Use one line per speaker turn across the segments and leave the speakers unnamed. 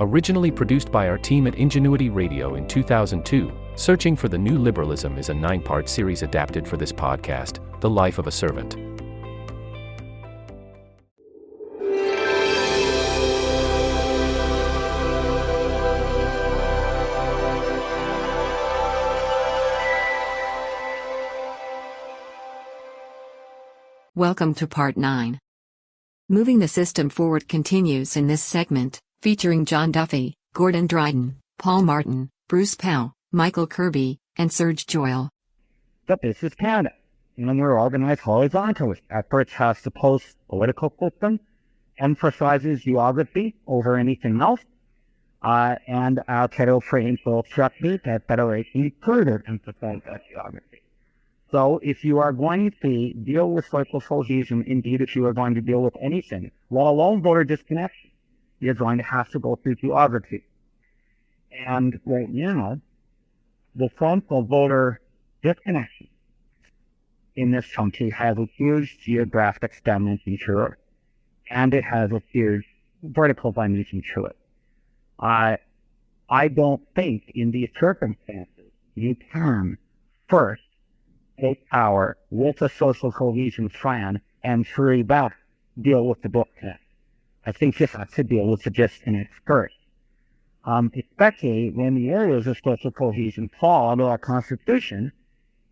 Originally produced by our team at Ingenuity Radio in 2002, Searching for the New Liberalism is a 9-part series adapted for this podcast, The Life of a Servant.
Welcome to Part 9. Moving the System Forward continues in this segment, featuring John Duffy, Gordon Dryden, Paul Martin, Bruce Powe, Michael Kirby, and Serge Joyal.
But this is Canada, and we're organized horizontally. Our first has the post-political system, emphasizes geography over anything else, and our federal framework structure that federation further emphasizes that geography. So if you are going to deal with social cohesion, indeed if you are going to deal with anything, let alone voter disconnection, you're going to have to go through geography. And right now, the front of voter disconnection in this country has a huge geographic dimension to it, and it has a huge vertical dimension to it. I don't think in these circumstances you can first take power with a social cohesion plan and through that deal with the book test. I think this has to deal with the disconnect first. Especially when the areas of social cohesion fall under our Constitution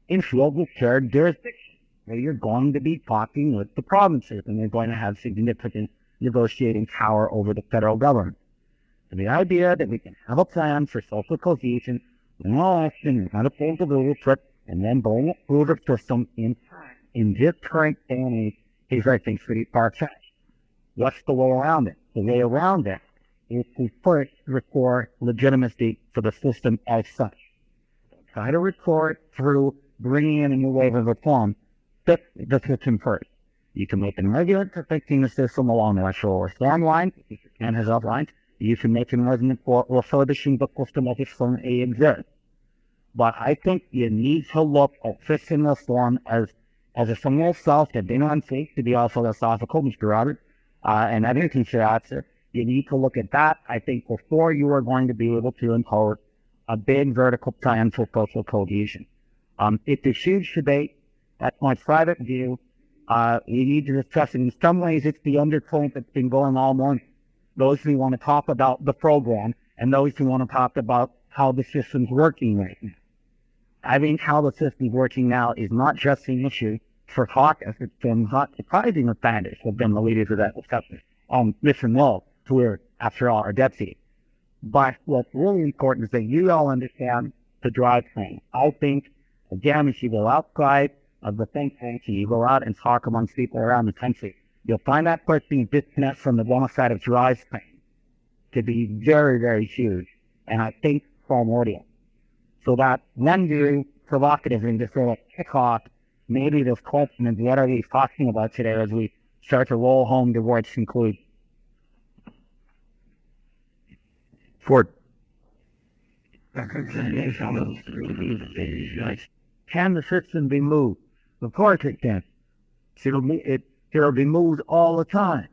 in fields of shared jurisdiction, where you're going to be talking with the provinces and you're going to have significant negotiating power over the federal government. And the idea that we can have a plan for social cohesion, win an election, and kind of change the rules, and then bring it through the system in this current day and age is, I think, pretty far-fetched. What's the way around it? The way around it is to first restore legitimacy for the system as such. Try to restore it through bringing in a new wave of reform. Fix the system first. You can make an argument for fixing the system along the electoral reform line, and has outlined. You can make an argument for refurbishing the system as it currently exists. But I think you need to look at fixing reform as a thing itself that did not seek to be all philosophical, Mr. Robert, and I didn't consider that. You need to look at that, I think, before you are going to be able to impose a big vertical plan for social cohesion. It's a huge debate. That's my private view. You need to discuss it. In some ways, it's the undercurrent that's been going all morning. Those who want to talk about the program and those who want to talk about how the system's working right now. I think how the system's working now is not just an issue for caucus. It's been not surprising that Sanders have been the leaders of that discussion. Listen, well, who are, after all, our deputy. But what's really important is that you all understand the drivetrain. I think, again, if you go outside of the think tank and you go out and talk amongst people around the country, you'll find that person disconnect from the one side of drivetrain to be very, very huge. And I think primordial. So that when you're provocative and just sort of kick off maybe this question of what are we talking about today as we start to roll home towards conclusion. For can the system be moved? Of course it can. It'll be moved all the time.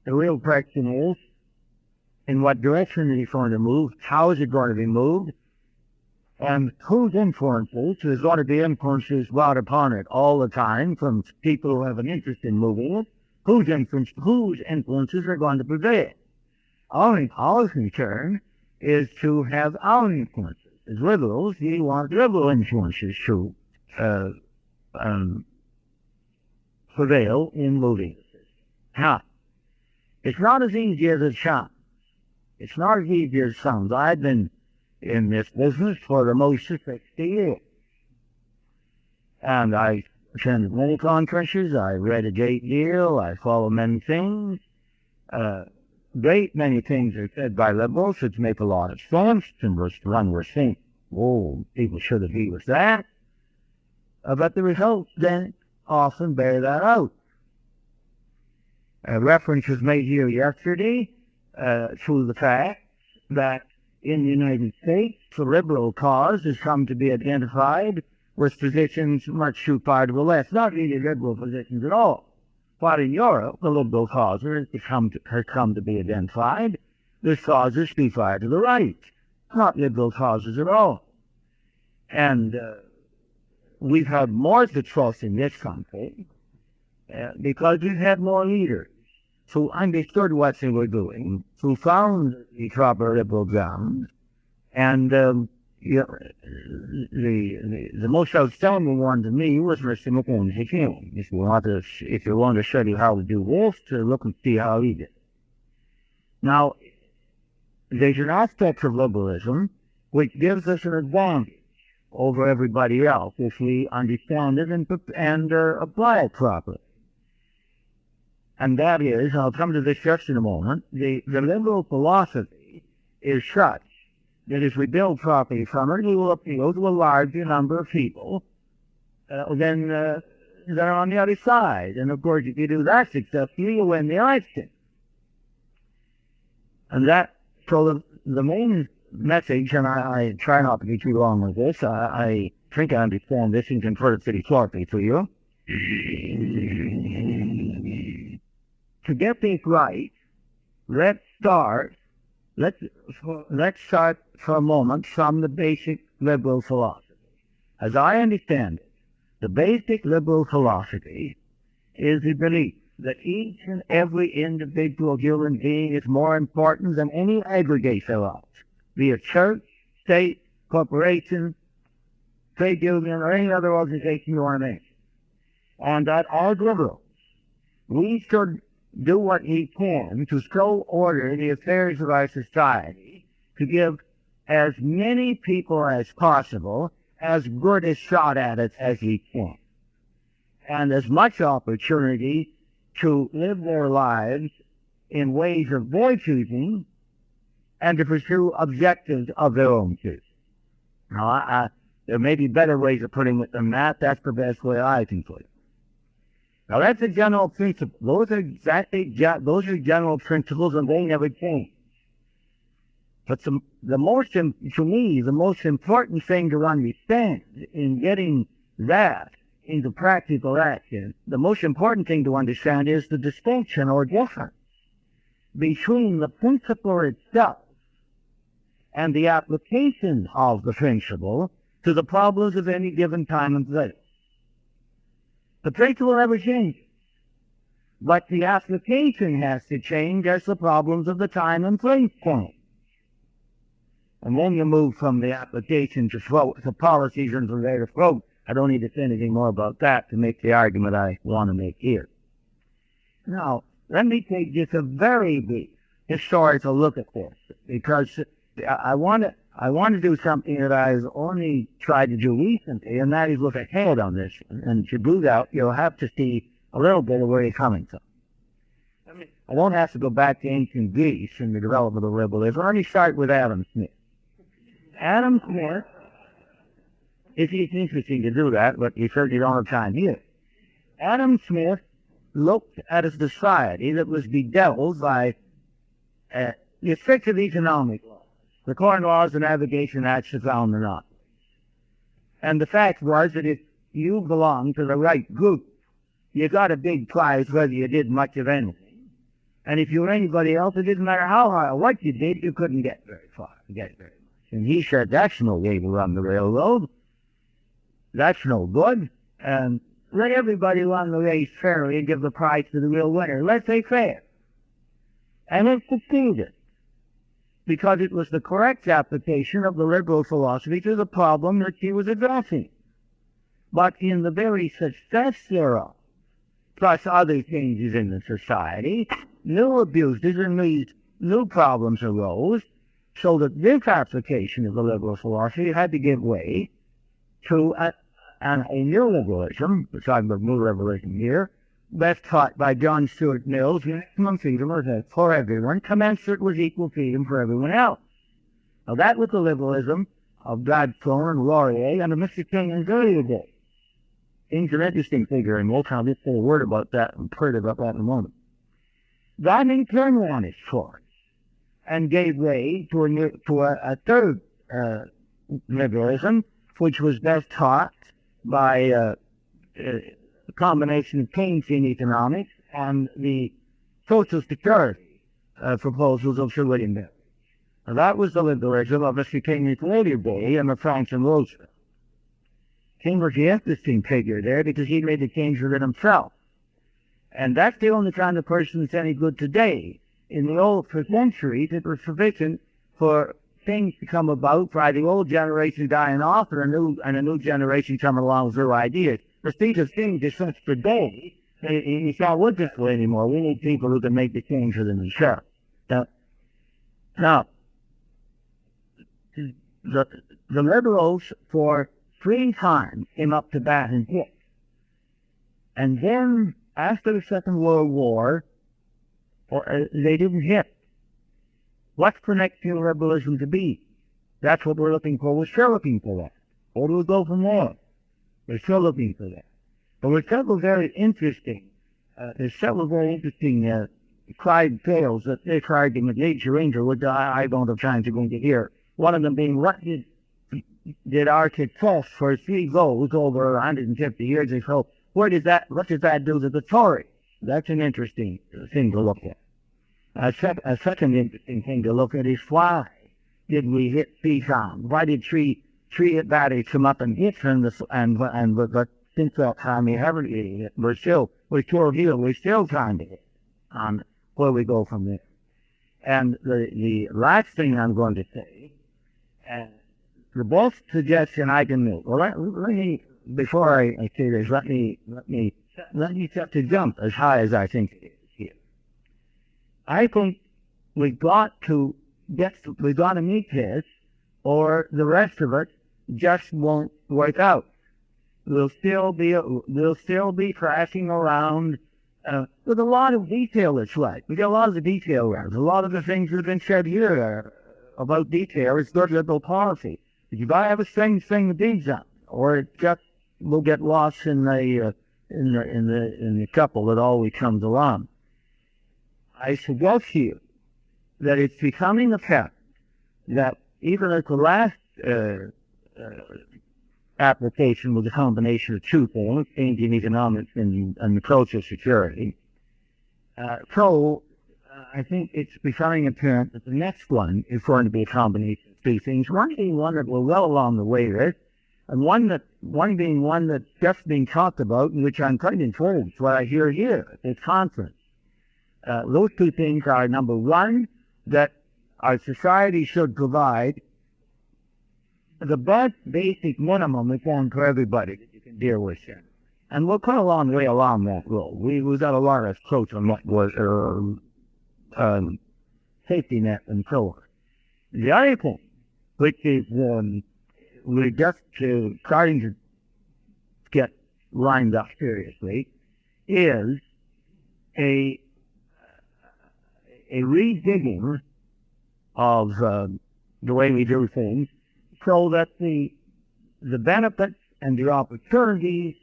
The real question is, in what direction is it going to move? How is it going to be moved? And whose influences, there's going to be influences brought upon it all the time from people who have an interest in moving it. Whose influences are going to prevail? Our concern is to have our influences. As liberals, we want liberal influences to prevail in moving the system. Now, it's not as easy as it sounds. It's not as easy as it sounds. I've been in this business for the most of 60 years. And I attended many conferences, I read a great deal, I follow many things. Great many things are said by liberals which make a lot of sense, and one would think, oh, people should agree with that. But the results then often bear that out. A reference was made here yesterday to the fact that in the United States, the liberal cause has come to be identified with positions much too far to the left, not really liberal positions at all. But in Europe, the liberal cause has come to be identified There's causes too far to the right, not liberal causes at all. And we've had more success in this country because we've had more leaders who understood what they were doing, who found the proper liberal ground, and the most outstanding one to me was Mr. Mackenzie King. If you want to study how to do this, look and see how he did it. Now, there's an aspect of liberalism which gives us an advantage over everybody else if we understand it and apply it properly. And that is, I'll come to this just in a moment, the liberal philosophy is such that if we build properly from it, we will appeal to a larger number of people than that are on the other side. And of course, if you do that successfully, you win the election. And that, so the main message, and I try not to be too long with this, I think I understand this and can put it pretty shortly to you. To get this right, let's start for a moment from the basic liberal philosophy. As I understand it, the basic liberal philosophy is the belief that each and every individual human being is more important than any aggregate thereof, be it church, state, corporation, trade union, or any other organization you want to name. And that as liberals, we should do what we can to so order the affairs of our society to give as many people as possible as good a shot at it as we can, and as much opportunity to live their lives in ways of their choosing and to pursue objectives of their own choosing. Now, there may be better ways of putting it than that. That's the best way I can put it. Now, that's a general principle. Those are general principles, and they never change. But to me, the most important thing to understand in getting that into practical action, the most important thing to understand is the distinction or difference between the principle itself and the application of the principle to the problems of any given time and place. The principle never changes, but the application has to change as the problems of the time and place change. And then you move from the application to policies and from there to growth. I don't need to say anything more about that to make the argument I want to make here. Now, let me take just a very brief historical look at this, because I want to do something that I've only tried to do recently, and that is look ahead on this. And to do that, you'll have to see a little bit of where you're coming from. I won't have to go back to ancient Greece and the development of liberalism. Let me start with Adam Smith. Adam Smith, it's interesting to do that, but you certainly don't have time here. Adam Smith looked at a society that was bedeviled by the effects of economic laws. The Corn Laws and Navigation Acts have found monopolies. And the fact was that if you belonged to the right group, you got a big prize whether you did much of anything. And if you were anybody else, it didn't matter how high or what you did, you couldn't get very far, get very much. And he said, that's no way to run the railroad. That's no good. And let everybody run the race fairly and give the prize to the real winner. Let's say fair. And it succeeded, because it was the correct application of the liberal philosophy to the problem that he was addressing. But in the very success thereof, plus other changes in the society, new abuses and these new problems arose, so that this application of the liberal philosophy had to give way to a new liberalism, we're talking about new liberalism here, best taught by John Stuart Mill's maximum freedom for everyone, commensurate with equal freedom for everyone else. Now that was the liberalism of Gladstone and Laurier and of Mr. King in earlier days. King's an interesting figure, and we'll just say a word about that and heard about that in a moment. That in turn won its course and gave way to a third liberalism, which was best taught by a combination of Keynesian economics and the Social Security proposals of Sir William Miller. And that was the liberalism of Mr. King's later day and the Franklin Roosevelt. King was the interesting figure there because he made the change of it himself. And that's the only kind of person that's any good today. In the old, for centuries, it was sufficient for things to come about, by the old generation dying off and a new generation coming along with their ideas. The state of things is such today, it's not worth this way anymore. We need people who can make the change for themselves. Now, the liberals for 3 times came up to bat and hit. And then, after the Second World War, they didn't hit. What's the next new liberalism to be? That's what we're looking for. We're still looking for that. Where do we go from there? We're still looking for that. But there's several very interesting tried tales that they tried to engage your angel, which I don't have time to go into here. One of them being, what did our success for 3 goals over 150 years or so, what does that do to the Tories? That's an interesting thing to look at. A second interesting thing to look at is, why did we hit 3 times? Why did three batteries come up and hit them? But since that time we haven't hit. We're still trying to hit on where we go from there. And the last thing I'm going to say, the both suggestion I can make. Well, let me before I say this, let me set the jump as high as I think it is here. I think we've got to meet this, or the rest of it just won't work out. We'll still be crashing around with a lot of detail. It's like we get a lot of the detail around. A lot of the things that have been said here about detail is good liberal policy. If you gotta have a strange thing to be done, or it just will get lost in the couple that always comes along. I suggest to you that it's becoming apparent that even at the last application was a combination of 2 things, changing economics and the social security. I think it's becoming apparent that the next one is going to be a combination of 3 things. One being one that we're well along the way with, and one being one that's just being talked about, and which I'm quite encouraged what I hear here at this conference. Those 2 things are, number 1, that our society should provide the best basic minimum reform for everybody that you can deal with here. And we're quite a long way along that road. We've got a lot of approach on what was safety net and so on. The other thing, which is we're just starting to get lined up seriously, is a redigging of the way we do things, so that the benefits and the opportunities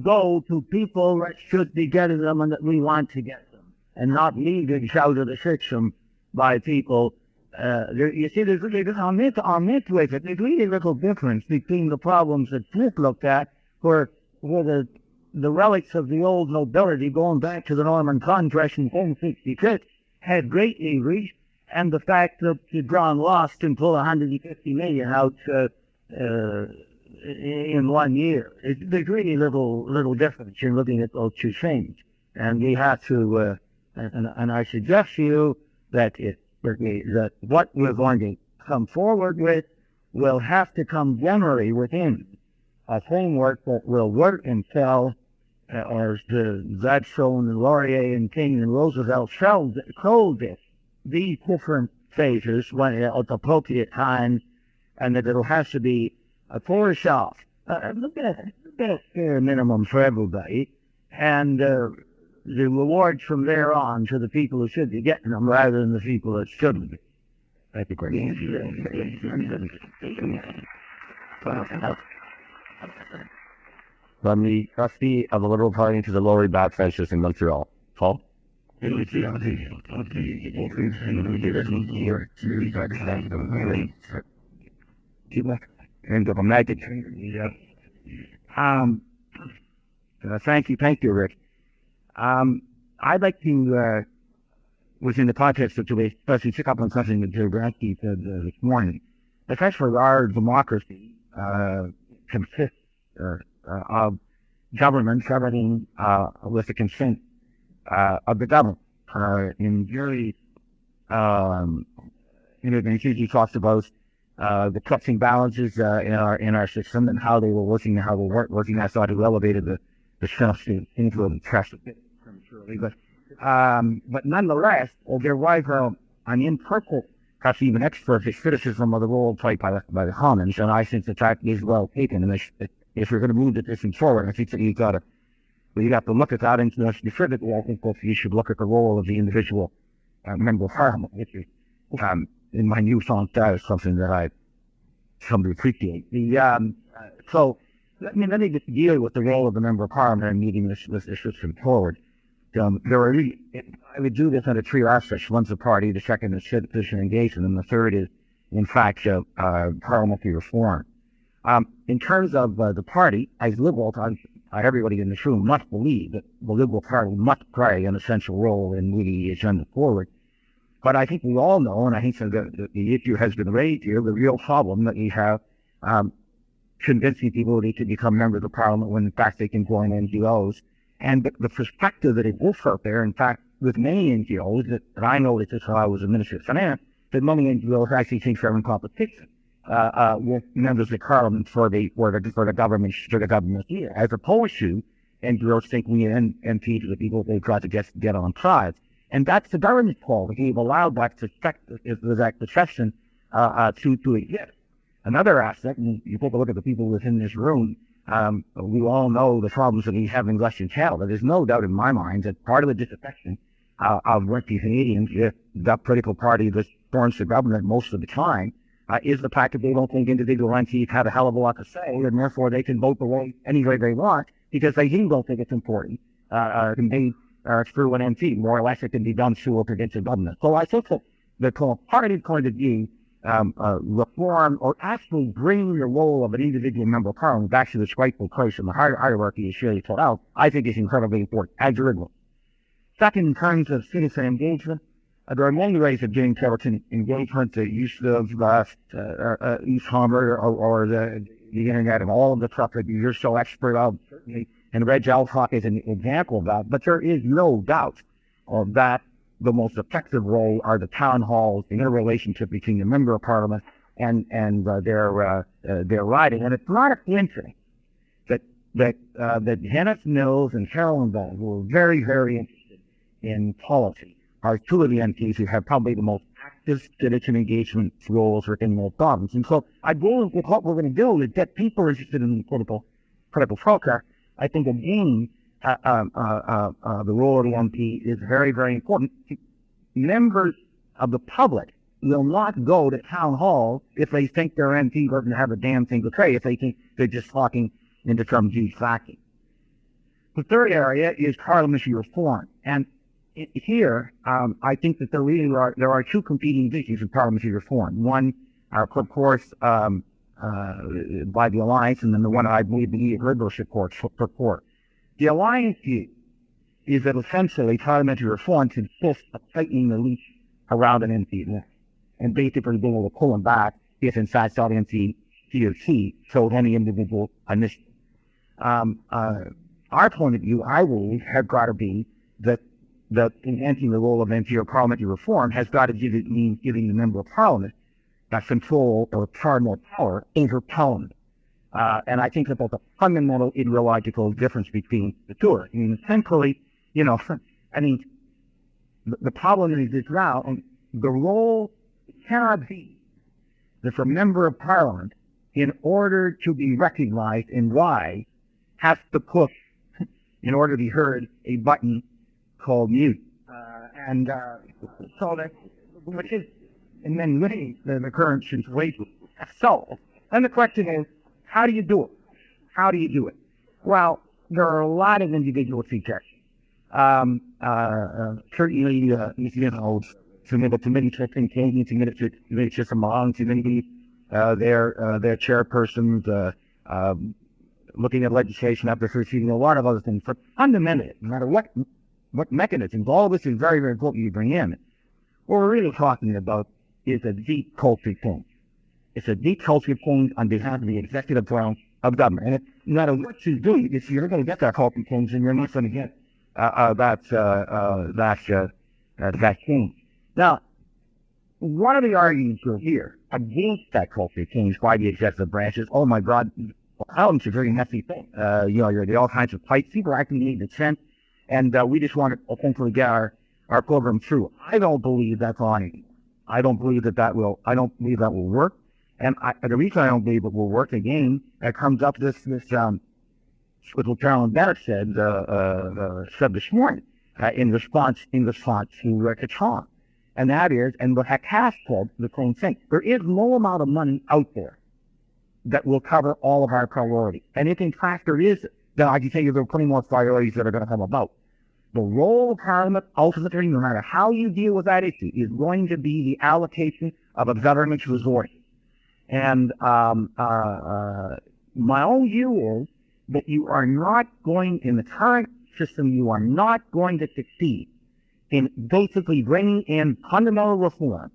go to people that should be getting them and that we want to get them, and not leaving out of the system by people. You see, there's really, on this way, there's really little difference between the problems that Smith looked at, where the relics of the old nobility going back to the Norman Conquest in 1066 had greatly reached, and the fact that John lost and pulled 150 million out in 1 year. There's really little difference in looking at those 2 things. And we have to, and I suggest to you that what we're going to come forward with will have to come generally within a framework that will work until, or the Gladstone and Laurier and King and Roosevelt showed these different phases when at appropriate times, and that it'll have to be for yourself. Look at a fair minimum for everybody, and the rewards from there on to the people who should be getting them rather than the people that shouldn't be. Thank you, Kirby.
I'm the trustee of the Liberal Party to the Lower Backbenchers in Montreal. Paul?
Thank you, Rick. I'd like to within the context of today, especially pick up on something that Joe Bransky said this morning. Essentially, our democracy consists of government governing with the consent of the government. In very interventions, he talks about the checks and balances in our system and how they were working and how they weren't working. I thought it elevated the self into a trust a bit prematurely, but nonetheless, there was an imperfect, perhaps even expertist criticism of the role played by the Commons, and I think that is well taken. And if you're going to move this thing forward, I think that you have to look at that, and specifically, I think that you should look at the role of the individual member of Parliament, which is in my newfound status something that I come to appreciate. So let me just deal with the role of the member of Parliament in moving this system forward. I would do this under three aspects. One's the party, the second is citizen engagement, and the third is, in fact, parliamentary reform. In terms of the party, as liberals, everybody in this room must believe that the Liberal Party must play an essential role in moving the agenda forward. But I think we all know, and I think that the issue has been raised here, the real problem that you have convincing people to become members of Parliament when, in fact, they can join NGOs. And the perspective that exists out there, in fact, with many NGOs, that I noticed this while I was a Minister of Finance, that many NGOs actually think they're in competition with members of Parliament for the government here, as opposed to NGOs thinking MPs are the people they've got to get on sides. And that's the government's fault. They've allowed that perception to exist. Another aspect, and you take a look at the people within this room, we all know the problems that we have in Western Canada. There's no doubt in my mind that part of the disaffection of working Canadians, if the political party that forms the government most of the time, is the fact that they don't think individual MPs have a hell of a lot to say, and therefore they can vote the way any way they want because they don't think it's important to be through an MP. More or less, it can be done through a provincial government. So I think that the party point of view, reform or actually bring the role of an individual member of Parliament back to the rightful place in the hierarchy is really put out, I think is incredibly important, as a regular. Second, in terms of citizen engagement, there are many ways of getting citizen engagement, the use of e-commerce or the internet and all of the stuff that you're so expert of, certainly, and Reg Alcock is an example of that, but there is no doubt that the most effective role are the town halls, the interrelationship between the member of Parliament and their riding. And it's not a coincidence that Dennis Mills and Carolyn Ball, who are very, very interested in policy, are two of the MPs who have probably the most active citizen engagement roles within the province. And so I believe with what we're going to do is get people interested in the political process. I think again, the role of the MP is very, very important. Members of the public will not go to town hall if they think their MP doesn't have a damn thing to say, if they think they're just talking into some huge vacuum. The third area is parliamentary reform. And here, I think that there are two competing visions of parliamentary reform. One, put forth by the Alliance, and then the one I believe the Liberal support. The Alliance view is that essentially parliamentary reform consists of tightening the leash around an MP list and basically being able to pull him back if in fact that MP, he or she, shows any individual initiative. Our point of view, I believe, has got to be that enhancing the role of MP or parliamentary reform has got to mean giving the member of Parliament that control or far more power over Parliament. And I think that there's a fundamental ideological difference between the two. I mean, essentially, the problem is this now, and the role cannot be that a member of Parliament, in order to be recognized and wise, has to push, in order to be heard, a button called mute. So that, which is, in many ways, the current situation. So, then the question is, how do you do it? How do you do it? Well, there are a lot of individual suggestions. Certainly, submit a committee to Canadian, submit to committee to Samoan, submit their chairpersons, looking at legislation after receiving a lot of other things. But fundamentally, no matter what mechanisms, all of this is very, very important you bring in. What we're really talking about is a deep culture change. It's a deep culture change on behalf of the executive branch of government. And it's no matter what you do, if you're going to get that culture change, and you're not going to get that change. Now, one of the arguments you'll hear against that culture change by the executive branch is, oh my God, Parliament's a very messy thing. There are all kinds of fights. People actually need dissent, and we just want to essentially get our program through. I don't believe that's on. I don't believe that will work. And the reason I don't believe it will work, again, it comes up this what Carolyn Bennett said this morning in response to Tom. And that is, and what has said the same thing. There is no amount of money out there that will cover all of our priorities. And if in fact there is, then I can tell you there are plenty more priorities that are going to come about. The role of Parliament, ultimately, no matter how you deal with that issue, is going to be the allocation of a government's resources. And my own view is that you are not going, in the current system, you are not going to succeed in basically bringing in fundamental reform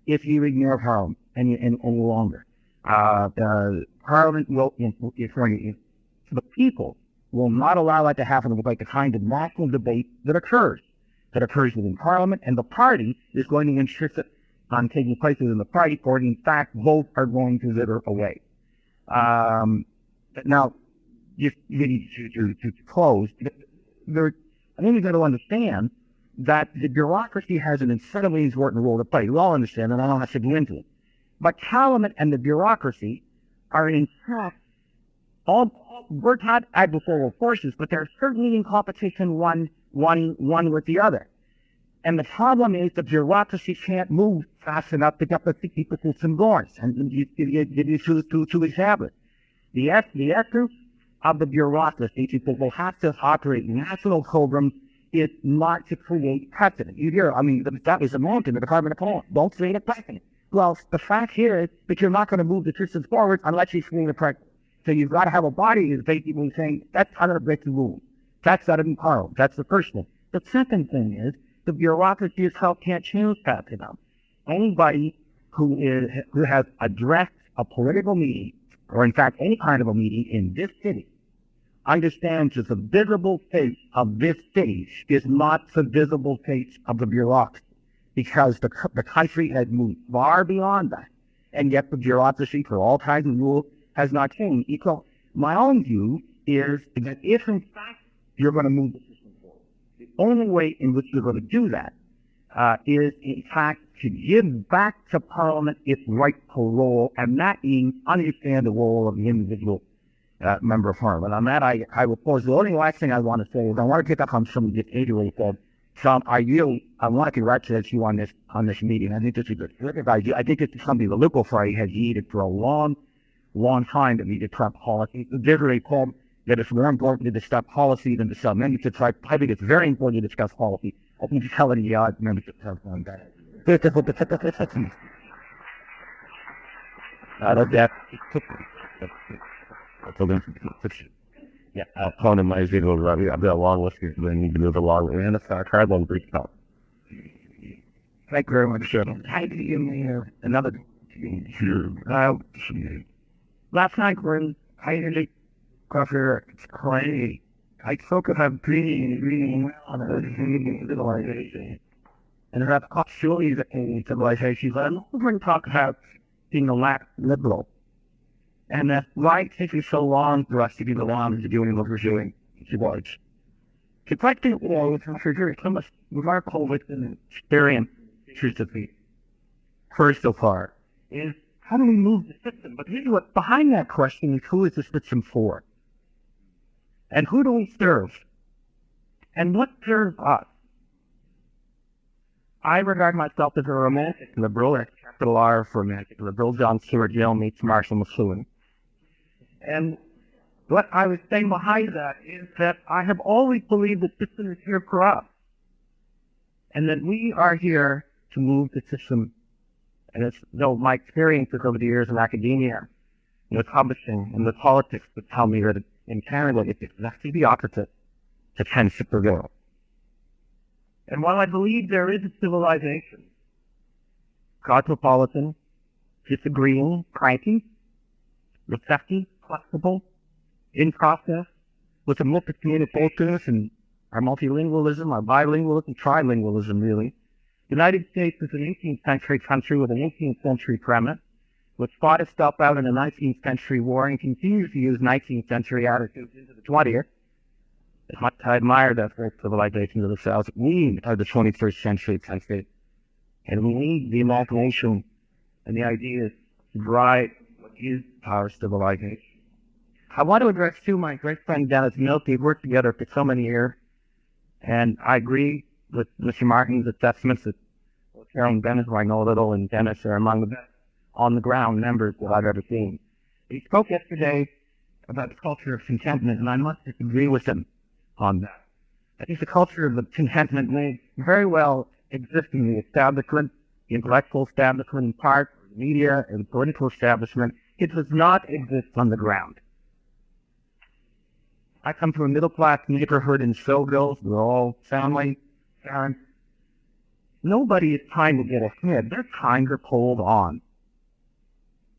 if you ignore Parliament and longer. Parliament will, the people will not allow that to happen with the kind of national debate that occurs within Parliament, and the party is going to insist on taking place within the party, or in fact, both are going to wither away. Now, just to close, I think you've got to understand that the bureaucracy has an incredibly important role to play. We all understand, and I don't have to go into it. But Parliament and the bureaucracy are in fact we're not adversarial forces, but they're certainly in competition one with the other. And the problem is the bureaucracy can't move fast enough to get the system going. And you to establish the essence of the bureaucracy, because they have to operate national programs, is not to create precedent. You hear, that was a moment in the Department of Powe. Don't create a precedent. Well, the fact here is that you're not going to move the system forward unless you create a precedent. So you've got to have a body that's basically saying, that's how to break the rules. That's got to be Parliament. That's the first thing. The second thing is, the bureaucracy itself can't change fast enough. Anybody who has addressed a political meeting, or in fact any kind of a meeting in this city, understands that the visible face of this city is not the visible face of the bureaucracy, because the country has moved far beyond that, and yet the bureaucracy, for all kinds of rules, has not changed. So my own view is that if in fact you're going to move the system forward, the only way in which you're going to do that is in fact to give back to Parliament its rightful role, and that means understand the role of the individual member of Parliament. On that, I will close. The only last thing I want to say is I want to pick up on something that Adrian said. Tom, I want to congratulate you on this meeting. I think this is a terrific idea. I think this is something the Liberal Party has needed for a long time, to need to Trump policy. There's a called that it's more important to discuss policy than to sell membership. So I think it's very important to discuss policy. I think it's telling the odds membership on that.
Yeah, phone in my video, I've got a long list here, so I need to move along. And it's our card one brief talk.
Thank you very much, sir. Hi, another. Last night when I had a coffee, I spoke about reading well on a civilization. And about hostilities in civilization, but I'm going to talk about being a lack liberal. And that why it takes so long for us to get along to doing what we're doing towards. The question was, after hearing so much remarkable within experience of the first so far, is how do we move the system? But here's what behind that question is, who is the system for? And who do we serve? And what serves us? I regard myself as a romantic liberal, a capital R for romantic liberal. John Stuart Mill meets Marshall McLuhan. And what I was saying behind that is that I have always believed the system is here for us, and that we are here to move the system. And it's, my experiences over the years in academia, with publishing and with politics, would tell me that in Canada it's exactly the opposite that tends to prevail. And while I believe there is a civilization cosmopolitan, disagreeing, cranky, receptive, flexible, in process, with a multitude of focus and our multilingualism, our bilingualism, trilingualism, really. The United States is an 18th century country with an 18th century premise, which fought itself out in the 19th century war and continues to use 19th century attitudes into the 20th. As much as I admire that great civilization of the South, we are the 21st century country, and we need the imagination and the ideas to drive what is our civilization. I want to address, too, my great friend Dennis Milk. We've worked together for so many years, and I agree with Mr. Martin's assessments that Carolyn Bennett, who I know a little, and Dennis are among the best on-the-ground members that I've ever seen. He spoke yesterday about the culture of contentment, and I must disagree with him on that. I think the culture of contentment may very well exist in the establishment, the intellectual establishment in part, the media, and the political establishment. It does not exist on the ground. I come from a middle-class neighborhood in Stouffville. We're all family, parents. Nobody is trying to get ahead. They're trying to hold on.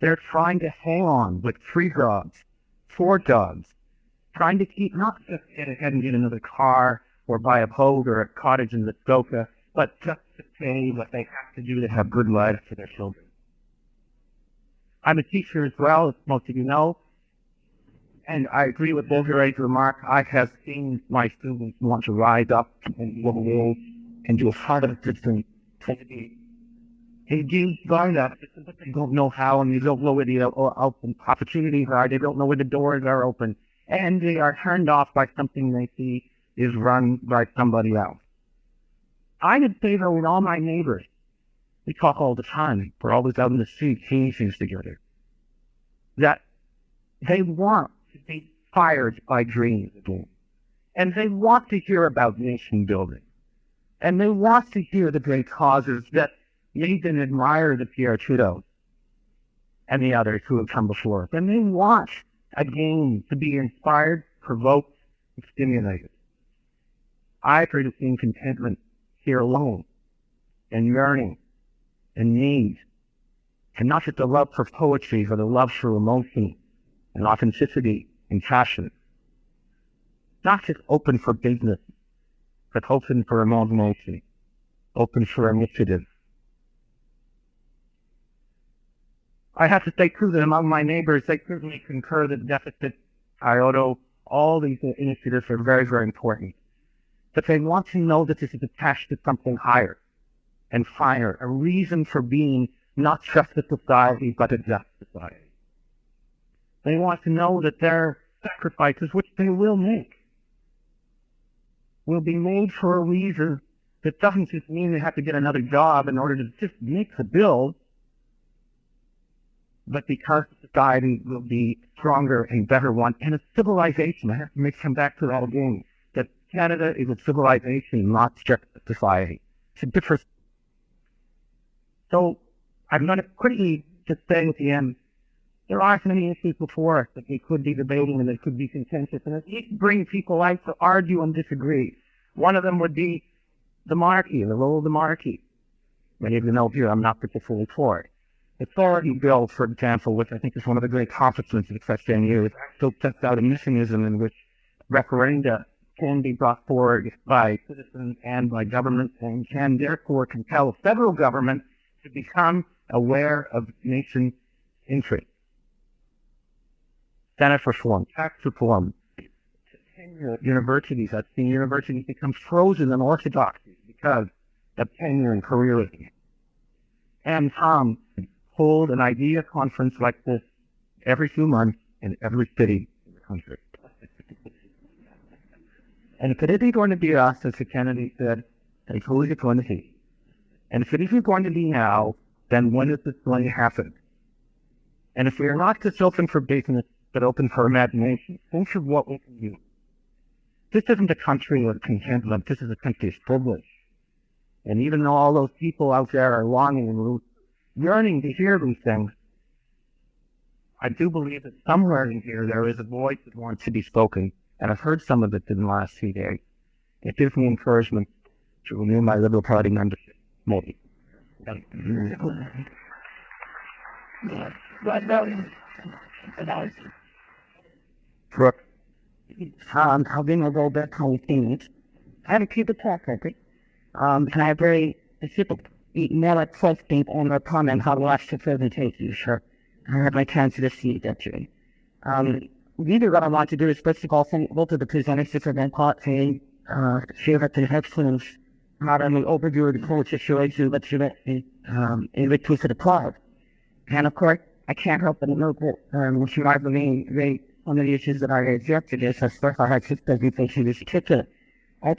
They're trying to hang on with 3 jobs, 4 jobs, trying to keep, not just get ahead and get another car or buy a boat or a cottage in Muskoka, but just to pay what they have to do to have good lives for their children. I'm a teacher as well, as most of you know. And I agree with both your remark. I have seen my students want to rise up and go away and do a part of the system. They do learn that, but they don't know how, and they don't know where the open opportunities are. They don't know where the doors are open. And they are turned off by something they see is run by somebody else. I would say, though, with all my neighbors, we talk all the time. We're always out in the street seeing things together. That they want to be fired by dreams again. And they want to hear about nation building. And they want to hear the great causes that made them admire the Pierre Trudeau and the others who have come before us. And they want, again, to be inspired, provoked, and stimulated. I try to see contentment here alone, and yearning, and need, and not just the love for poetry, but the love for emotion, and authenticity, and passion. Not just open for business, but open for imagination, open for initiative. I have to say, too, that among my neighbors, they certainly concur that deficit, IOTO, all these initiatives are very, very important. But they want to know that this is attached to something higher and finer, a reason for being not just a society, but a just society. They want to know that their sacrifices, which they will make, will be made for a reason that doesn't just mean they have to get another job in order to just make the bills, but because society will be stronger and better one, and a civilization. I have to come back to that again, that Canada is a civilization, not just a society. It's a different. So I'm going to quickly just say at the end, there are many issues before us that we could be debating and that could be contentious, and it brings people out to argue and disagree. One of them would be the monarchy, the role of the monarchy. Many of you know here I'm not particularly for it. Authority bill, for example, which I think is one of the great accomplishments of the past 10 years, still sets out a mechanism in which referenda can be brought forward by citizens and by governments, and can therefore compel federal government to become aware of nation interest. Senate reform, tax reform, tenure at universities. I've seen universities become frozen in orthodoxy because of tenure and careerism. And hold an idea conference like this every 2 months in every city in the country. And if it isn't going to be us, as the Kennedy said, then who is it going to be? And if it isn't going to be now, then when is this going to happen? And if we are not just open for business, but open for imagination, think of what we can do. This isn't a country of contentment. This is a country of privilege. And even though all those people out there are longing and yearning to hear these things, I do believe that somewhere in here there is a voice that wants to be spoken, and I've heard some of it in the last few days. It gives me encouragement to renew my Liberal Party membership. Maybe. I've been a little bit confused. I have a keep it perfectly. And I have very specific merit question on the comment how to watch the presentation, sure. I had my chance to see it actually. Really what I want to do is first of all thank both of the presenters for their part saying, share the excellence, not only overview of the whole situation, but in which we could apply. And of course, I can't help but note that, she might remain very one of the issues that I object to this, as far as this presentation is particular. I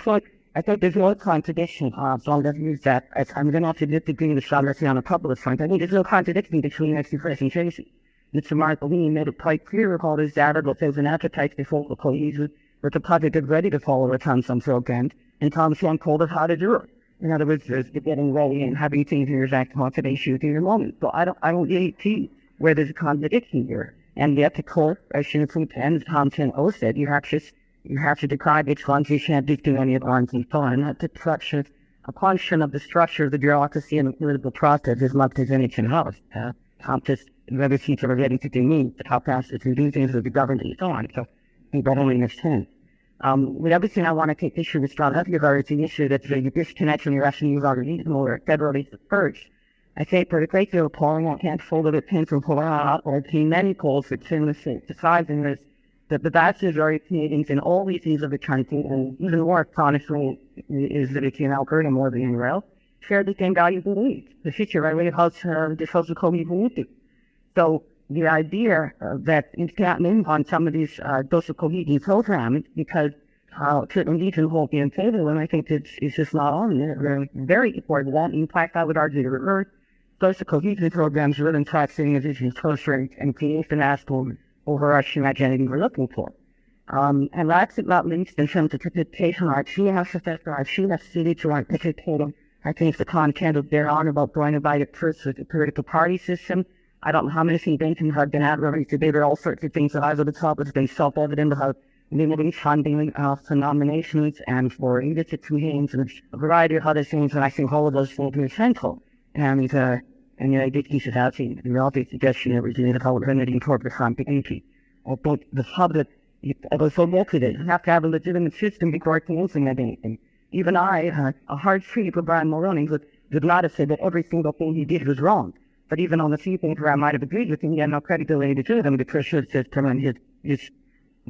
think there's no contradiction, so I'll just use that. I'm going to have to disagree with the scholarship on a couple of fronts. I think there's no contradiction between these two presentations. Mr. Mark Levine made it quite clear about his data that there's an appetite for focal cohesion, but the project is ready to follow it on some programs, and Tom Swan told us how to do it. In other words, there's getting ready and having things in your exact motivation in your moment. So I don't really see where there's a contradiction here. And yet, of course, as Shinfu Penn, as Tom Chen O said, you have to decide which ones you can't do any of ones and so on. That's a function of the structure of the bureaucracy and the political process as much as anything else. Just whether people are ready to do means, how fast it can do things with the government and so on. So I think that only makes sense. With everything I want to take issue with John Duffy about is the issue that the disconnection you're asking you are reasonable or federally dispersed. I say for the great deal of polling, I can't fold it pin from pull out or see many polls that similar deciding this, that the vast majority of Canadians in all regions of the country, and even more astonishing is that it's in Alberta more than anywhere else, share the same values and beliefs. The future, right, really helps the social cohesion. So the idea that it's happening on some of these social cohesion programs because certain regions won't be in favor, and I think it's just not on there. They're very important. That, in fact, I would argue that social cohesion programs are in fact setting indigenous culture and create the national overarching identity we're looking for. And last but not least, in terms of participation, our TS assessor, our TS city to our participating, I think the content of their on about going about it first with the political party system. I don't know how many conventions I've been at where we debated all sorts of things that I would have thought was been self-evident about limiting funding for nominations and for institutions and a variety of other things, and I think all of those things are essential. And I think you should have seen the obvious suggestion that we're doing about limiting corporate competency. I think the public, I was so motivated, you have to have a legitimate system before it can implement anything. Even I, a hard critic of Brian Mulroney, did not have said that every single thing he did was wrong. But even on the few things where I might have agreed with him, he had no credibility to do them because his system and his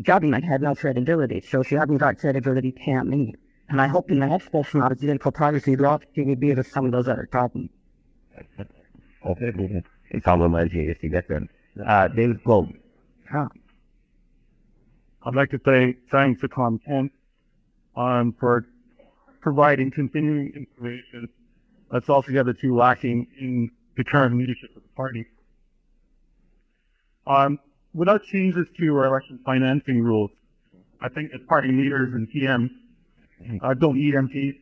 government had no credibility. So if you haven't got credibility, you can't lead. And I hope in the next question on political privacy, the opportunity would be with some of those other problems.
It's compromising if you get them. David Powe.
I'd like to say thanks to Tom Chen for providing continuing information that's altogether too lacking in the current leadership of the party. Without changes to our election financing rules, I think that party leaders and PMs don't need MPs,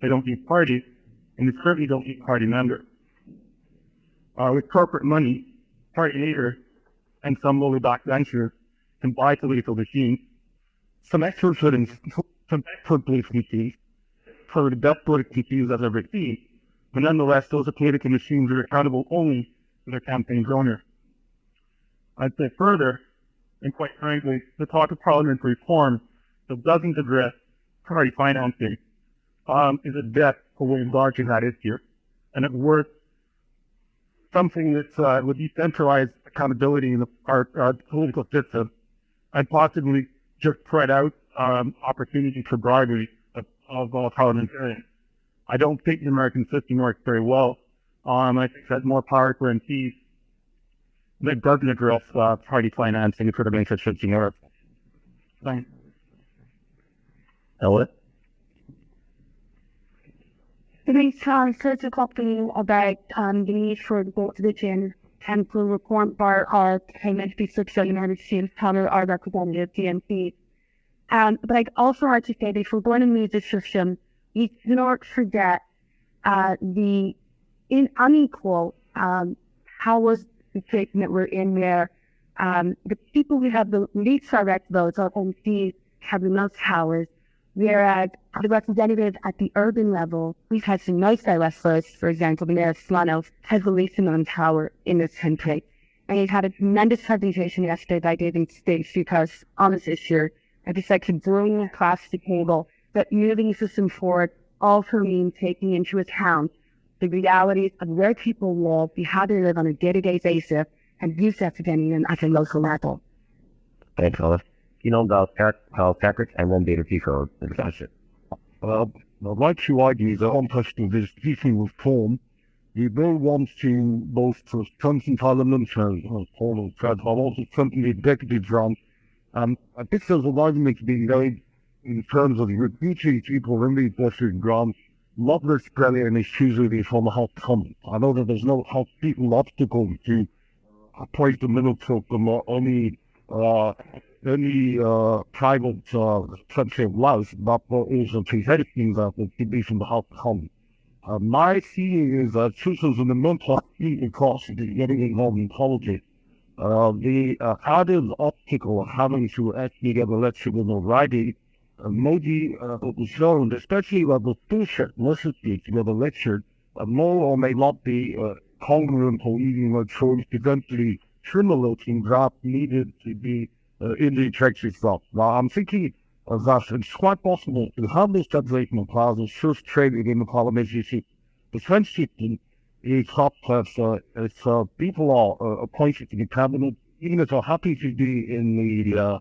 they don't need parties, and they certainly don't need party members. With corporate money, party leaders and some lowly backbenchers can buy political machines. Some experts political machines, probably the best political machines I've ever seen, but nonetheless, those political machines are accountable only to their campaign's owner. I'd say further, and quite frankly, the talk of parliamentary reform that doesn't address party financing is a death for what is largely that is here, and it's worth something that would decentralize accountability in our political system and possibly just spread out opportunities for bribery of all parliamentarians. I don't think the American system works very well. I think that more power for MPs that doesn't address party financing sort of makes it in Europe. Thanks.
Elliot?
Today's such a copy about the need for both religion and for reform for our payment research in United States, how our representative DNC. But I also have to say that if we're going to use this system, we cannot forget the unequal powers situation that we're in there. The people who have the least direct votes, our MPs, have the most powers, Whereas the representatives at the urban level, we've had some nice directors, for example, the mayor of Toronto has released on power in this country. And he had a tremendous presentation yesterday by David States because on this issue, I just like to bring across the table that moving the system forward also means taking into account the realities of where people live, how they live on a day-to-day basis, and use that opinion at a local level.
Thanks, Alice. You know about Patrick and one data people in the session.
I'd like to argue that on question of this teaching reform, the bill wants to both strengthen Parliament and Paul said, while also strengthen the executive branch. I think there's an argument to be made in terms of recruiting people in the executive branch, not necessarily an exclusively from the House of Commons. I know that there's no House people obstacle to place the minister from any private country of life, but there is a presenting that it should be from the House of Commons. My feeling is that citizens in the mental across getting involved in politics, the added obstacle of having to actually get elected in already maybe was shown, especially when the bullshit necessary to get elected, may or may not be congruent or even a choice eventually stimulating that needed to be in the executive branch. Now, I'm thinking that it's quite possible to have this separation of powers is first traded in the parliamentary system. The French system is such that people are appointed to the cabinet, even if they're happy to be in the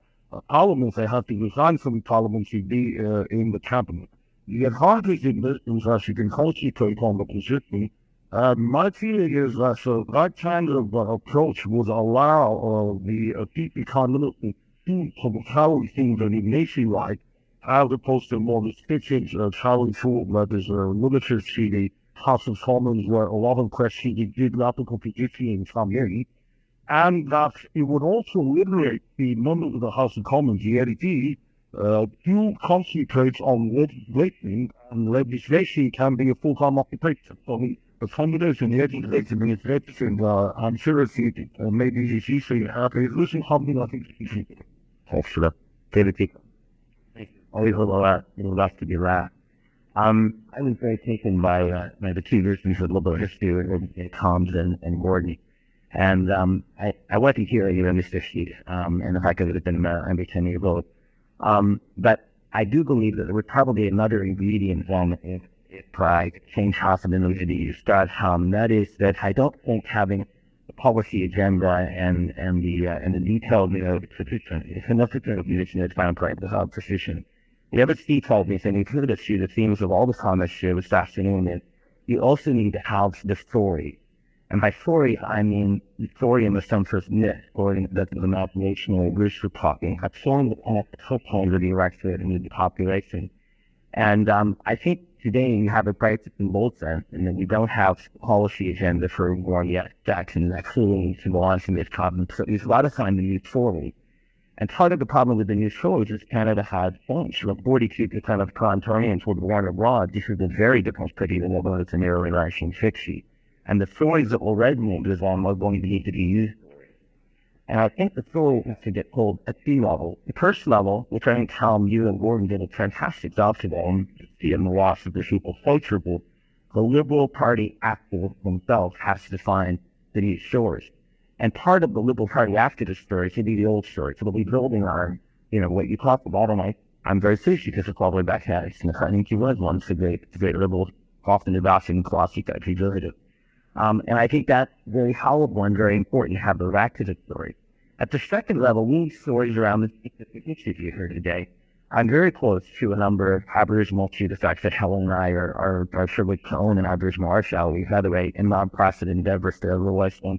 parliament, they have to resign from the parliament to be in the cabinet. You get hardly in this that you can concentrate on the position. My feeling is that that kind of approach would allow the people cabinet to see some challenge things in the nationwide, as opposed to more restricted challenge that is limited to the House of Commons, where a lot of questions in geographical positioning come in, and that it would also liberate the members of the House of Commons, the LEP, to concentrate on legislation, and legislation can be a full-time occupation. So the combination of legislation and administration, I'm sure it's maybe it's easy to have. This is something I think is easy.
Thanks for that. David Pico. Always a little left to be laughed. I was very taken by the two versions of liberal history, Tom's and Gordon. And I wasn't here in this issue, and the fact that it had been under 10 years old. But I do believe that there was probably another ingredient if I change half of the movie start, that is that I don't think having the policy agenda and the detailed position is enough to position that's found right the position. The other Steve told me, and included to the themes of all the comments here this afternoon, is you also need to have the story. And by story, I mean the story in the sense of myth, or that the imagination or wish we're talking, of showing the component of the electorate and the population. And I think today you have a practice in both sense, and that you don't have a policy agenda for one yet. Jackson actually needs to launch in this conference. So there's a lot of time to use story. And part of the problem with the new shows is Canada has changed. 42% of Ontarians would warn abroad. This is a very different city than it was in the early 1960s. And the stories that will resonate with them are going to need to be used. And I think the story has to get told at two levels. The first level, which I think Tom, you and Gordon did a fantastic job today, and in the loss of the people culturable, the Liberal Party activists themselves has to find the new stories. And part of the Liberal Party activist story should be the old story. So they'll be building on, what you talked about, and I'm very pleased because it's all the way back at it. And I think he was one of the great Liberals, often adopted in classic conservative. And I think that's very palatable and very important to have the activist story. At the second level, we need stories around the specific issues you heard today. I'm very close to a number of Aboriginal to the fact that Helen and I are privileged to own an Aboriginal art gallery, by the way, in non-profit endeavors to realize one.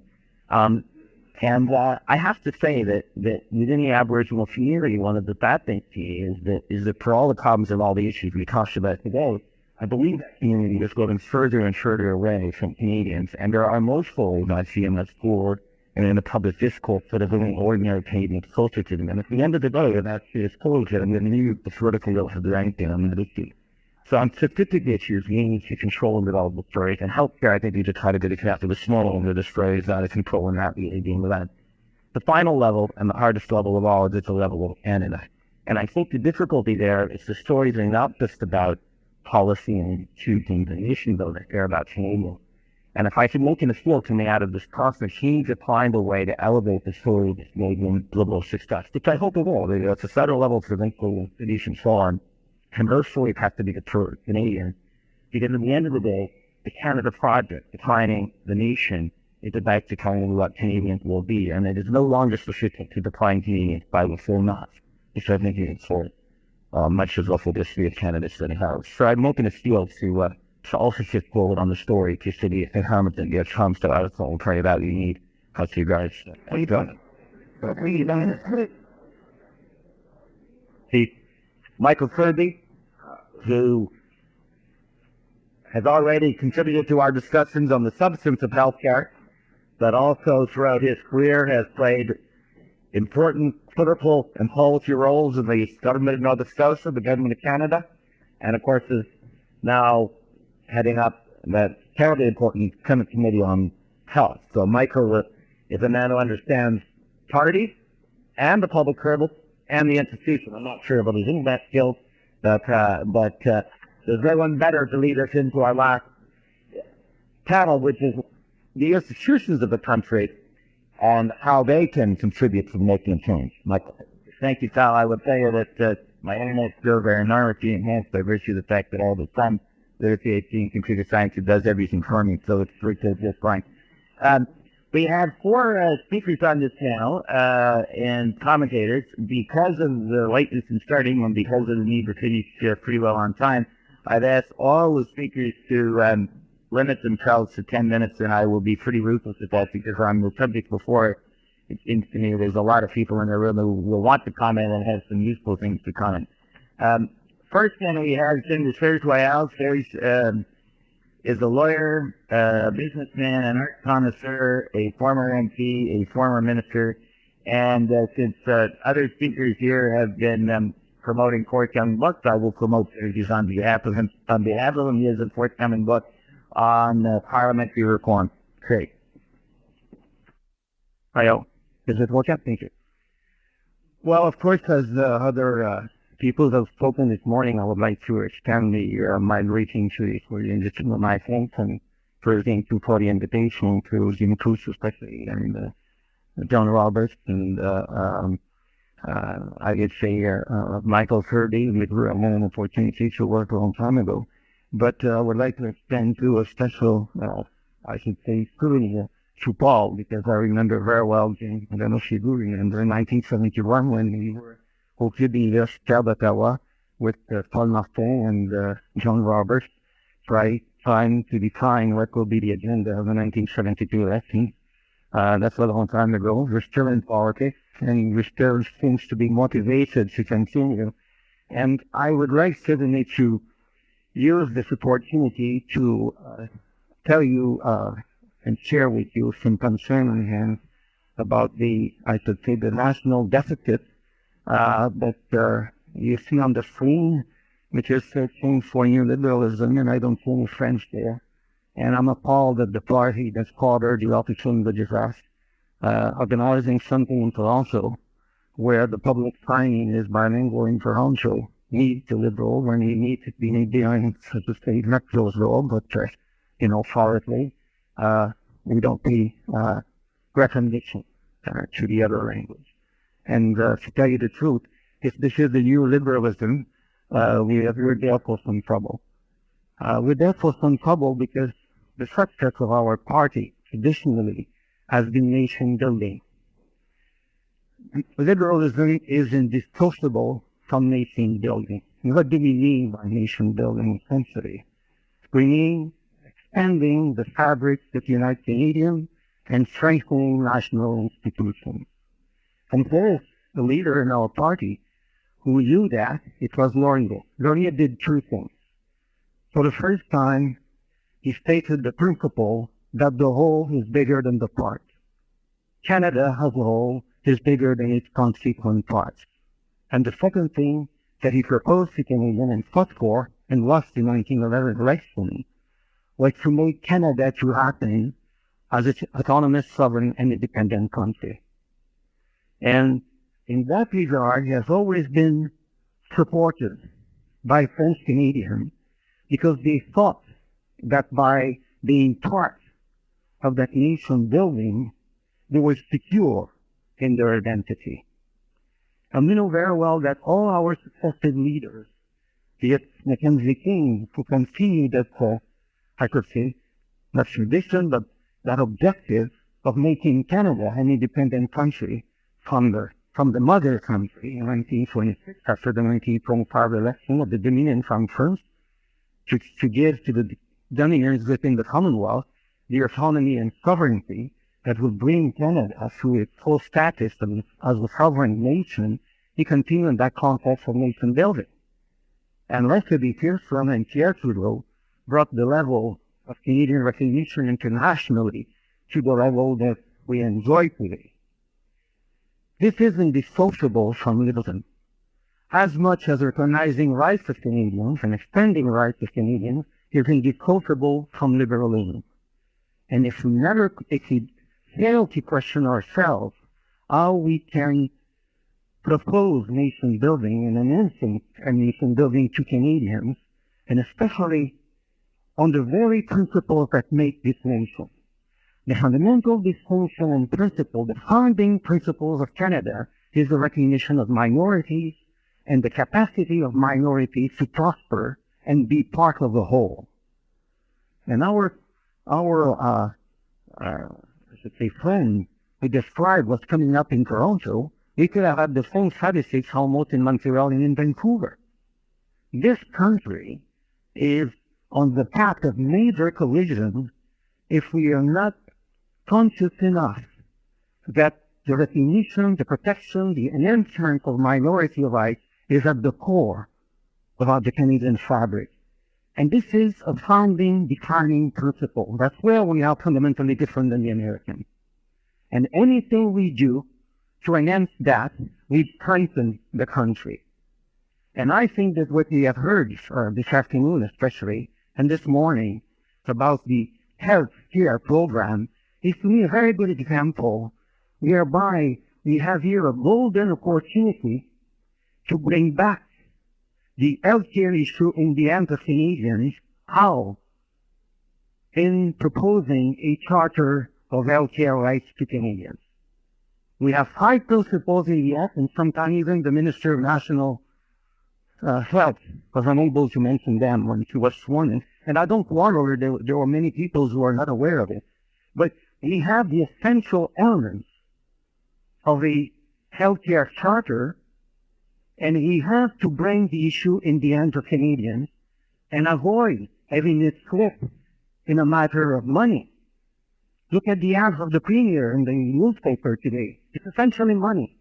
And I have to say that within the Aboriginal community, one of the bad things here is that for all the problems and all the issues we talked about today, I believe that community is going further and further away from Canadians. And there are most folks I see in the school and in the public discourse that are living ordinary Canadians closer to them. And at the end of the day, that is closed and then use the political will of the ranking on that issue. So on specific issues, we need to control and develop the stories. And healthcare, I think, we just try to get example of the small end of the stories out of control and not really dealing with that. The final level, and the hardest level of all, is the level of Canada.
And I think the difficulty there is the stories are not just about policy and choosing the nation building, they're about Canadians. And if I could make an appeal to me out of this conference, he needs to find a way to elevate the story of Canadian liberal success, which I hope it will. It's a federal level provincial cities and so on. And those stories have to be the Canadian. Because at the end of the day, the Canada Project, defining the nation, is about defining what Canadians will be. And it is no longer specific to define Canadians by the full knot, which I think is for much of the local history of Canada City House. So I'm making a appeal to also shift forward on the story to City and Hamilton gets comes to article and pray about you need. How to you guys? What are you doing? What are you doing? See, Michael Kirby, who has already contributed to our discussions on the substance of healthcare, but also throughout his career has played important political and policy roles in the government of Nova Scotia, the government of Canada, and of course is now heading up that terribly important Senate Committee on Health. So Michael is a man who understands parties and the public service and the institution. I'm not sure about his internet skills, but there's no one better to lead us into our last panel, which is the institutions of the country and how they can contribute to making a change. Michael. Thank you, Sal. I would tell you that my internet skills are enormously enhanced by virtue of the fact that all the time there's a PhD in computer science who does everything for me, so it's just fine. We have four speakers on this panel and commentators. Because of the lateness in starting and because of the need to finish pretty well on time, I've asked all the speakers to limit themselves to 10 minutes, and I will be pretty ruthless at that because on the subject before, it seems to me there's a lot of people in the room who will want to comment and have some useful things to comment. First one we have is Serge Joyal. Serge is a lawyer, a businessman, an art connoisseur, a former MP, a former minister, and since other speakers here have been promoting forthcoming books, I will promote Serge's on behalf of him. On behalf of him, he has a forthcoming book on parliamentary reform. Great. Hi-yo. Is it working? Thank you. Well, of course, as other people have spoken this morning, I would like to extend my greeting to my thanks and for the important invitation to Jim Coos especially and John Roberts and I would say Michael Kirby, we had an opportunity to work a long time ago. But I would like to extend to a special, I should say, scrutiny to Powe, because I remember very well, James, I don't know if you do remember, in 1971 when we were hopefully the University of Ottawa with Paul Martin and John Roberts, trying to define what will be the agenda of the 1972 election. That's a long time ago. We're still in politics, and we still seems to be motivated to continue. And I would like certainly to use this opportunity to tell you and share with you some concern I have about the national deficit that you see on the screen, which is searching for neoliberalism, and I don't see any French there. And I'm appalled that the party that's called the opportunity to disaster organizing something in Toronto where the public signing is bilingual in Toronto needs to liberal when you need to be behind, so to say, not close role, but, forwardly, we don't pay recognition to the other language. And to tell you the truth, if this is the new liberalism, we're there for some trouble. We're there for some trouble because the success of our party traditionally has been nation building. Liberalism is indissociable from nation building. And what do we mean by nation building essentially? We mean expanding the fabric that unites Canadians and strengthening national institutions. And there's the leader in our party who knew that. It was Laurier. Laurier did two things. For the first time, he stated the principle that the whole is bigger than the part. Canada as a whole is bigger than its constituent parts. And the second thing that he proposed to Canadians and fought for and lost the 1911 election was to make Canada to happen as an autonomous, sovereign, and independent country. And in that regard, has always been supported by French Canadians because they thought that by being part of that nation building, they were secure in their identity. And we know very well that all our successive leaders, be it Mackenzie King, who continued that, I could say, not tradition, but that objective of making Canada an independent country from the mother country in 1926, after the 1925 election of the Dominion from France, to give to the Dominioners within the Commonwealth the autonomy and sovereignty that would bring Canada to its full status as a sovereign nation. He continued in that context of nation building. And Leslie Pearson and Pierre Trudeau brought the level of Canadian recognition internationally to the level that we enjoy today. This isn't dissociable from liberalism. As much as recognizing rights of Canadians and extending rights of Canadians is indissociable from liberalism. And if we fail to question ourselves how we can propose nation building and announcing a nation building to Canadians, and especially on the very principles that make this nation. The fundamental distinction and principle, the founding principles of Canada, is the recognition of minorities and the capacity of minorities to prosper and be part of the whole. And our friend who described what's coming up in Toronto, we could have had the same statistics almost in Montreal and in Vancouver. This country is on the path of major collision if we are not conscious enough that the recognition, the protection, the enhancement of minority rights is at the core of the Canadian fabric. And this is a founding, defining principle. That's where we are fundamentally different than the Americans. And anything we do to enhance that, we strengthen the country. And I think that what we have heard this afternoon especially, and this morning, about the health care program, is to me a very good example whereby we have here a golden opportunity to bring back the healthcare issue in the hands of Canadians. How? In proposing a charter of healthcare rights to Canadians. We have 5 principles in the act, and sometimes even the Minister of National Health was unable to mention them when she was sworn in. And I don't wonder there were many people who are not aware of it. But we have the essential elements of a healthcare charter, and we have to bring the issue in the hands of Canadians and avoid having it slip in a matter of money. Look at the ads of the Premier in the newspaper today. It's essentially money.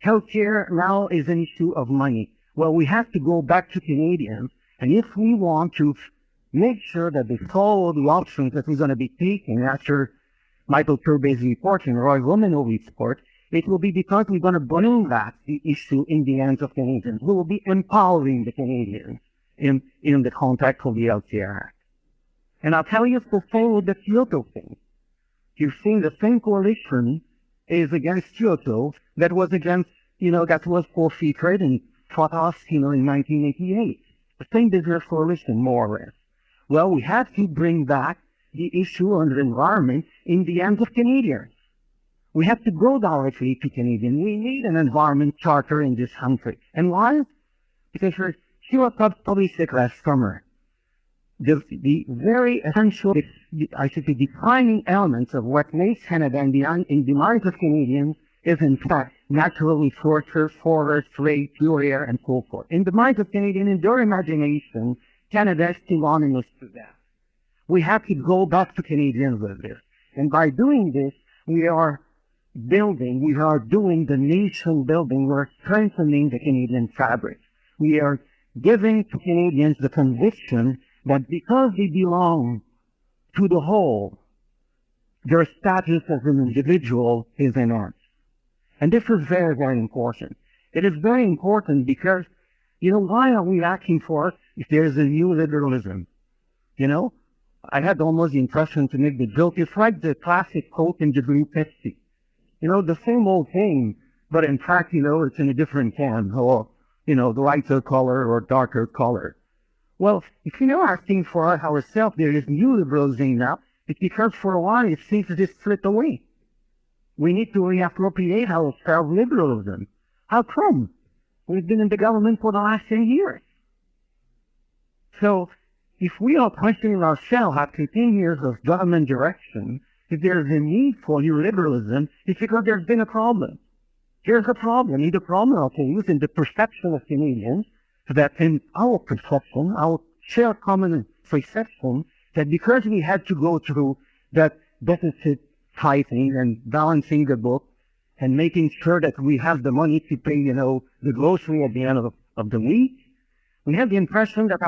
Healthcare now is an issue of money. Well, we have to go back to Canadians, and if we want to make sure that they follow the options that we're going to be taking after Michael Kirby's report and Roy Romano's report, it will be because we're going to bring back the issue in the hands of Canadians. We will be empowering the Canadians in the context of the LTR Act. And I'll tell you, it's the same with the Kyoto thing. You've seen the same coalition is against Kyoto that was against, that was for free trade and fought us, in 1988. The same business coalition, more or less. Well, we have to bring back the issue on the environment in the hands of Canadians. We have to go directly to Canadians. We need an environment charter in this country. And why? Because Kyoto published it last summer. The very essential, I should say, defining elements of what makes Canada in the minds of Canadians is in fact natural resources, forests, trade, pure air, and so forth. In the minds of Canadians, in their imagination, Canada is synonymous to that. We have to go back to Canadians with this. And by doing this, we are doing the nation building, we're strengthening the Canadian fabric. We are giving to Canadians the conviction that because they belong to the whole, their status as an individual is enhanced. And this is very, very important. It is very important because, why are we asking for it if there's a new liberalism? I had almost the impression to make the joke. It's like the classic Coke and the Blue Pepsi. The same old thing but in fact, it's in a different can, or, the lighter color or darker color. Well, if we are asking for ourselves, there is new liberalism now, it's because for a while it seems to just slip away. We need to reappropriate our self-liberalism. How come? We've been in the government for the last 10 years. So, if we are questioning ourselves after 10 years of government direction, if there's a need for new liberalism, it's because there's been a problem. Here's a problem. The problem, okay, is in the perception of Canadians, that in our perception, our shared common perception, that because we had to go through that deficit fighting and balancing the book and making sure that we have the money to pay, the grocery at the end of the week, we have the impression that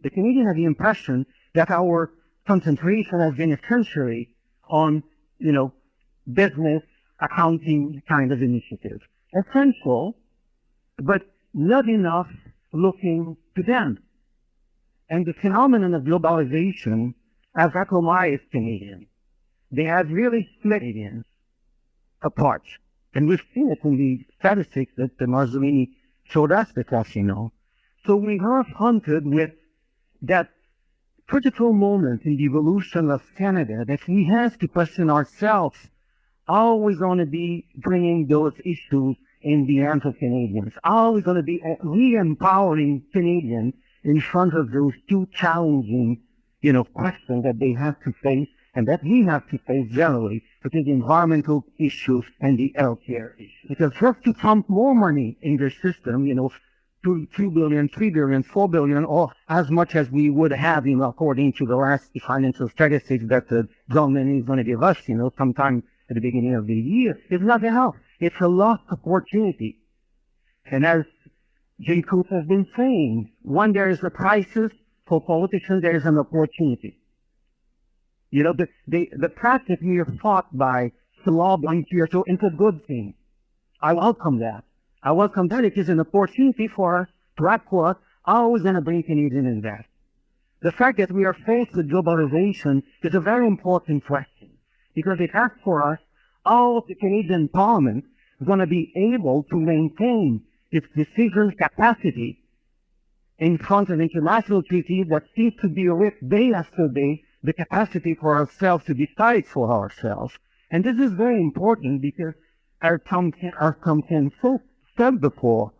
the Canadians have the impression that our concentration has been essentially on, business, accounting kind of initiatives. Essential, but not enough looking to them. And the phenomenon of globalization has atomized Canadians. They have really split Canadians apart. And we've seen it in the statistics that the Marzolini showed us because, So we are confronted with that critical moment in the evolution of Canada that we have to question ourselves, how are we going to be bringing those issues in the hands of Canadians? How are we going to be re-empowering Canadians in front of those two challenging, questions that they have to face and that we have to face generally, which is the environmental issues and the healthcare issues? Because just to pump more money in the system, 2 billion, 3 billion, 4 billion, or as much as we would have, according to the last financial statistics that the government is going to give us, sometime at the beginning of the year, it's not enough. It's a lost opportunity. And as J. Coop has been saying, when there is a crisis for politicians, there is an opportunity. The practice we are fought by the law blank here, so it's a good thing. I welcome that. I welcome that. It is an opportunity for us to ask for us how are we going to bring Canadians in that. The fact that we are faced with globalization is a very important question because it asks for us how the Canadian Parliament is going to be able to maintain its decision capacity in front of international treaties that seems to be ripped day after day, the capacity for ourselves to decide for ourselves. And this is very important because our Tom Ken said before,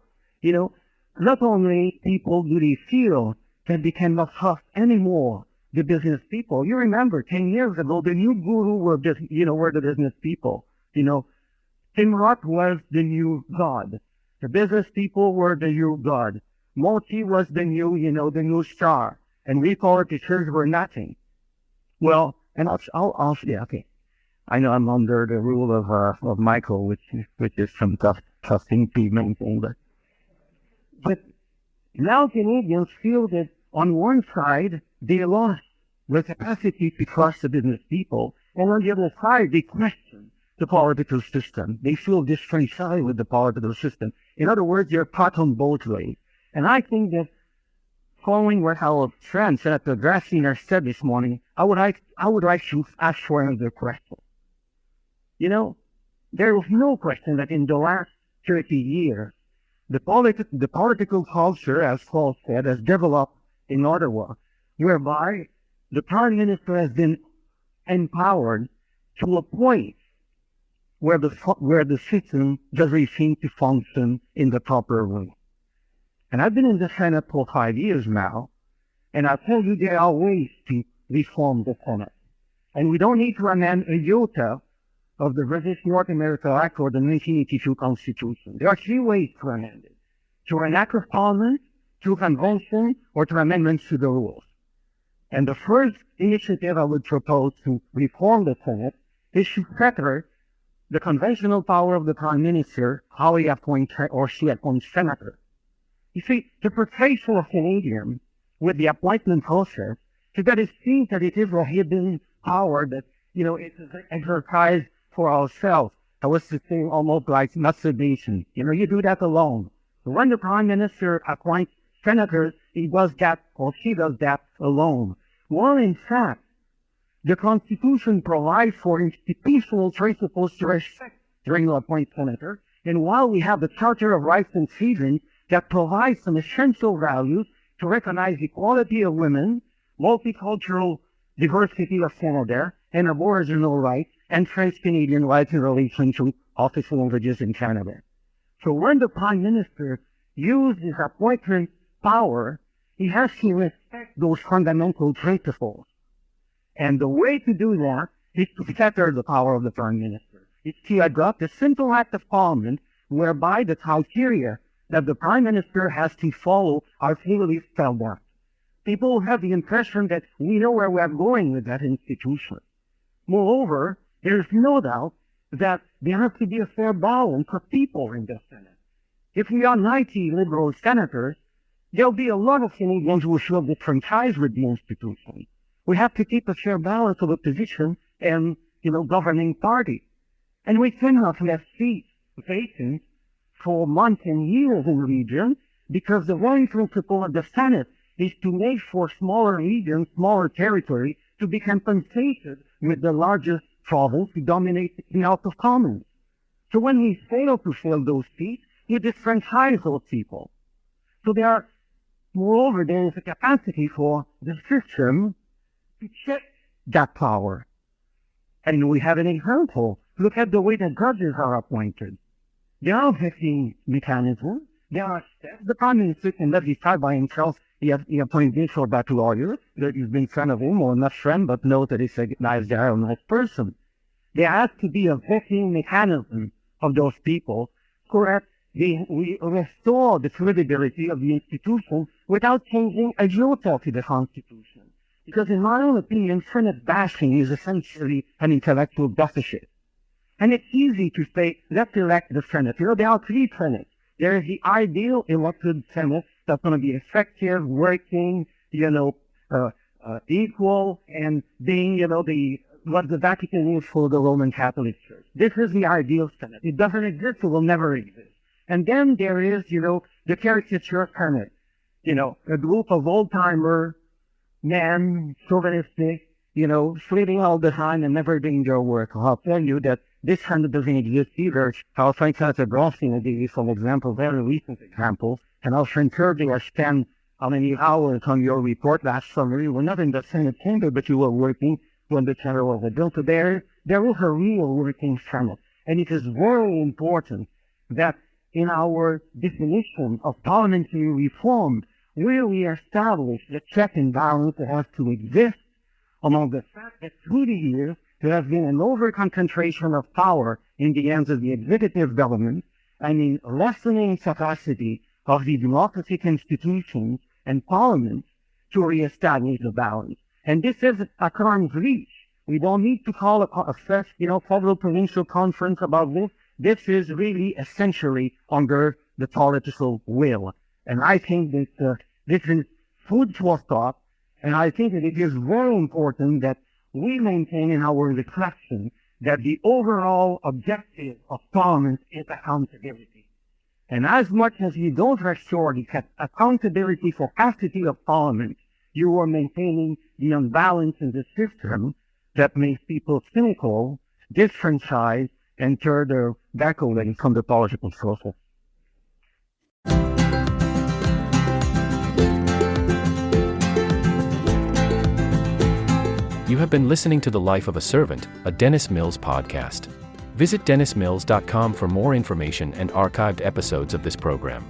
not only people do they feel that they cannot trust anymore the business people. You remember 10 years ago, the new guru were the business people. Tim Roth was the new God. The business people were the new God. Multi was the new star. And we politicians were nothing. Well, and I'll yeah, okay. I know I'm under the rule of Michael, which is some tough thing to maintain, but now Canadians feel that on one side they lost the capacity to trust the business people, and on the other side they question the political system. They feel disfranchised with the political system. In other words, they're caught on both ways. And I think that following what our friend Senator Grassiner said this morning, I would like to ask for another question. There is no question that in the last 30 years, the political culture, as Paul said, has developed in Ottawa, whereby the Prime Minister has been empowered to a point where the system doesn't seem to function in the proper way. And I've been in the Senate for 5 years now, and I told you there are ways to reform the Senate. And we don't need to amend a iota of the British North America Act or the 1982 Constitution. There are 3 ways to amend it: through an act of Parliament, through convention, or through amendments to the rules. And the first initiative I would propose to reform the Senate is to separate the conventional power of the Prime Minister, how he appoints or she appoints senators. You see, the frustration of Canadians with the appointment process is that it seems that it is a hidden power that, it's exercised for ourselves. I was to say almost like masturbation. You do that alone. So when the Prime Minister appoints senators, he does that or she does that alone. Well, in fact, the Constitution provides for institutional principles to respect during the appointment senator, And while we have the Charter of Rights and Freedoms that provides some essential values to recognize equality of women, multicultural diversity of Canada, and Aboriginal rights, and French-Canadian rights in relation to official languages in Canada. So when the Prime Minister uses his appointment power, he has to respect those fundamental principles. And the way to do that is to fetter the power of the Prime Minister. It's to adopt a simple act of Parliament whereby the criteria that the Prime Minister has to follow are clearly spelled out. People have the impression that we know where we are going with that institution. Moreover, there is no doubt that there has to be a fair balance of people in the Senate. If we are 90 Liberal senators, there'll be a lot of Canadians who will feel disfranchised with the institution. We have to keep a fair balance of opposition and, governing party. And we cannot let seats vacant for months and years in the region, because the one principle of the Senate is to make for smaller regions, smaller territory, to be compensated with the largest province to dominate the House of Commons. So when we fail to fill those seats, we disfranchise those people. So moreover, there is a capacity for the system to check that power. And we have an example. Look at the way that judges are appointed. There are vetting mechanisms. There are steps. The Prime Minister can not decide by himself. He appoints this or that lawyer that he's been friend of him, or not friend, but knows that he's a nice guy or a nice person. There has to be a vetting mechanism of those people so that we restore the credibility of the institution without changing a jota to the Constitution. Because in my own opinion, Senate bashing is essentially an intellectual deficit. And it's easy to say, let's elect the Senate. There are three Senates. There is the ideal elected Senate that's going to be effective, working, equal, and being, what the Vatican is for the Roman Catholic Church. This is the ideal Senate. It doesn't exist, it will never exist. And then there is, the caricature Senate. A group of old-timer men, chauvinistic, sleeping all the time and never doing their work. I'll tell you that this Senate doesn't exist either. Our friend Senator Grossi will give you some examples, very recent examples. And our friend Kirby has spent how many hours on your report last summer. You were not in the Senate chamber, but you were working when the chamber was built. So there is a real working Senate. And it is very important that in our definition of parliamentary reform, where we establish the check and balance that has to exist among the fact that through the years there has been an over-concentration of power in the hands of the executive government and in lessening capacity of the democratic institutions and parliaments to reestablish the balance. And this is a arm's reach. We don't need to call a first, federal provincial conference about this. This is really essentially under the political will. And I think that this is food for thought, and I think that it is very important that we maintain in our reflection that the overall objective of Parliament is accountability. And as much as you don't restore the accountability for capacity of Parliament, you are maintaining the imbalance in the system that makes people cynical, disfranchised, and turn their back away from the political process.
You have been listening to The Life of a Servant, a Dennis Mills podcast. Visit dennismills.com for more information and archived episodes of this program.